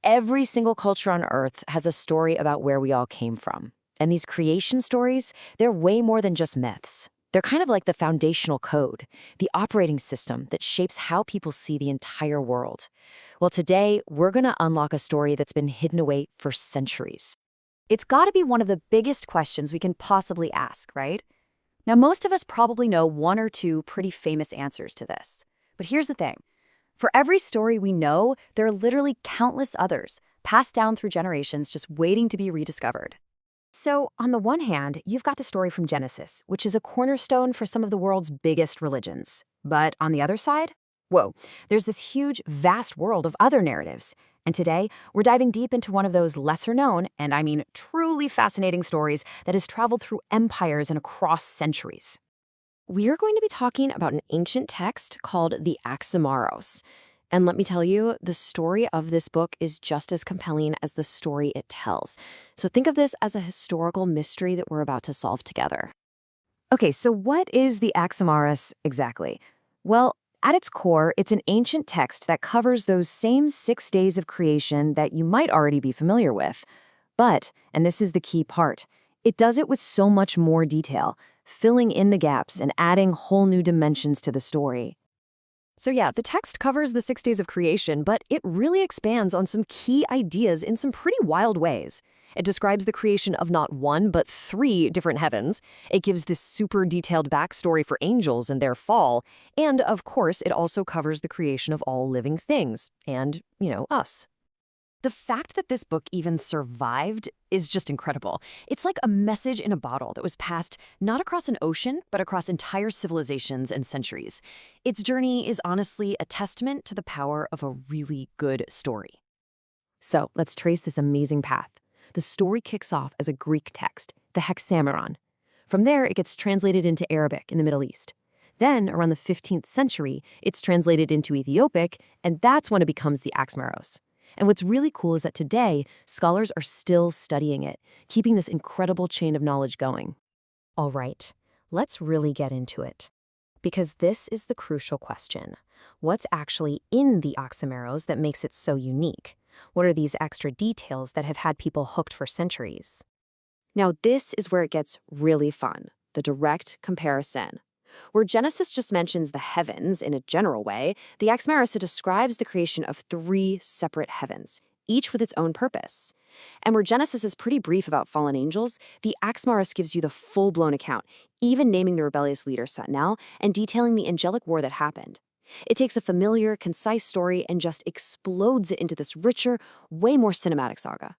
Every single culture on Earth has a story about where we all came from. And these creation stories, they're way more than just myths. They're kind of like the foundational code, the operating system that shapes how people see the entire world. Well, today, we're going to unlock a story that's been hidden away for centuries. It's got to be one of the biggest questions we can possibly ask, right? Now, most of us probably know one or two pretty famous answers to this. But here's the thing. For every story we know, there are literally countless others, passed down through generations just waiting to be rediscovered. So, on the one hand, you've got the story from Genesis, which is a cornerstone for some of the world's biggest religions. But on the other side, whoa, there's this huge, vast world of other narratives. And today, we're diving deep into one of those lesser-known, and I mean truly fascinating stories that has traveled through empires and across centuries. We are going to be talking about an ancient text called the Aksīmāros. And let me tell you, the story of this book is just as compelling as the story it tells. So think of this as a historical mystery that we're about to solve together. Okay, so what is the Aksīmāros exactly? Well, at its core, it's an ancient text that covers those same 6 days of creation that you might already be familiar with. But, and this is the key part, it does it with so much more detail, filling in the gaps and adding whole new dimensions to the story. So yeah, the text covers the 6 days of creation, but it really expands on some key ideas in some pretty wild ways. It describes the creation of not one, but 3 different heavens. It gives this super detailed backstory for angels and their fall. And of course, it also covers the creation of all living things. And, us. The fact that this book even survived is just incredible. It's like a message in a bottle that was passed not across an ocean, but across entire civilizations and centuries. Its journey is honestly a testament to the power of a really good story. So let's trace this amazing path. The story kicks off as a Greek text, the Hexaemeron. From there, it gets translated into Arabic in the Middle East. Then, around the 15th century, it's translated into Ethiopic, and that's when it becomes the Aksīmāros. And what's really cool is that today, scholars are still studying it, keeping this incredible chain of knowledge going. All right, let's really get into it. Because this is the crucial question. What's actually in the Aksīmāros that makes it so unique? What are these extra details that have had people hooked for centuries? Now, this is where it gets really fun, the direct comparison. Where Genesis just mentions the heavens in a general way, the Aksīmāros describes the creation of 3 separate heavens, each with its own purpose. And where Genesis is pretty brief about fallen angels, the Aksīmāros gives you the full-blown account, even naming the rebellious leader Satnel and detailing the angelic war that happened. It takes a familiar, concise story and just explodes it into this richer, way more cinematic saga.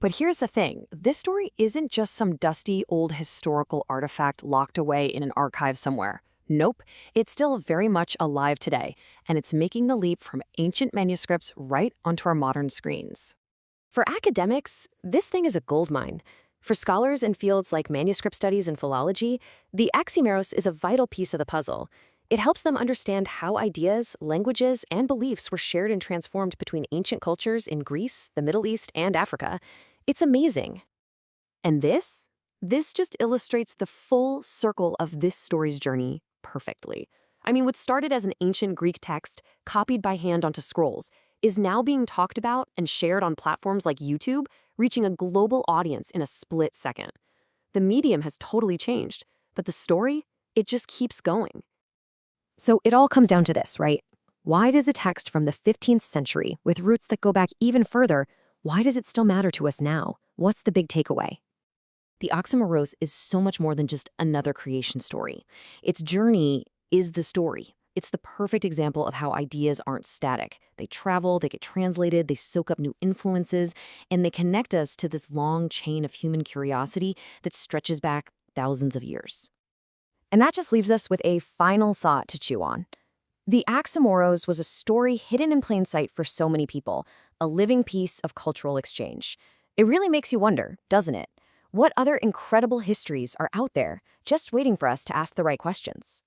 But here's the thing, this story isn't just some dusty old historical artifact locked away in an archive somewhere. Nope, it's still very much alive today, and it's making the leap from ancient manuscripts right onto our modern screens. For academics, this thing is a goldmine. For scholars in fields like manuscript studies and philology, the Aksīmāros is a vital piece of the puzzle. It helps them understand how ideas, languages, and beliefs were shared and transformed between ancient cultures in Greece, the Middle East, and Africa. It's amazing. And this just illustrates the full circle of this story's journey perfectly. I mean, what started as an ancient Greek text, copied by hand onto scrolls, is now being talked about and shared on platforms like YouTube, reaching a global audience in a split second. The medium has totally changed, but the story, it just keeps going. So it all comes down to this, right? Why does a text from the 15th century, with roots that go back even further, why does it still matter to us now? What's the big takeaway? The Aksīmāros is so much more than just another creation story. Its journey is the story. It's the perfect example of how ideas aren't static. They travel, they get translated, they soak up new influences, and they connect us to this long chain of human curiosity that stretches back thousands of years. And that just leaves us with a final thought to chew on. The Aksīmāros was a story hidden in plain sight for so many people, a living piece of cultural exchange. It really makes you wonder, doesn't it? What other incredible histories are out there, just waiting for us to ask the right questions?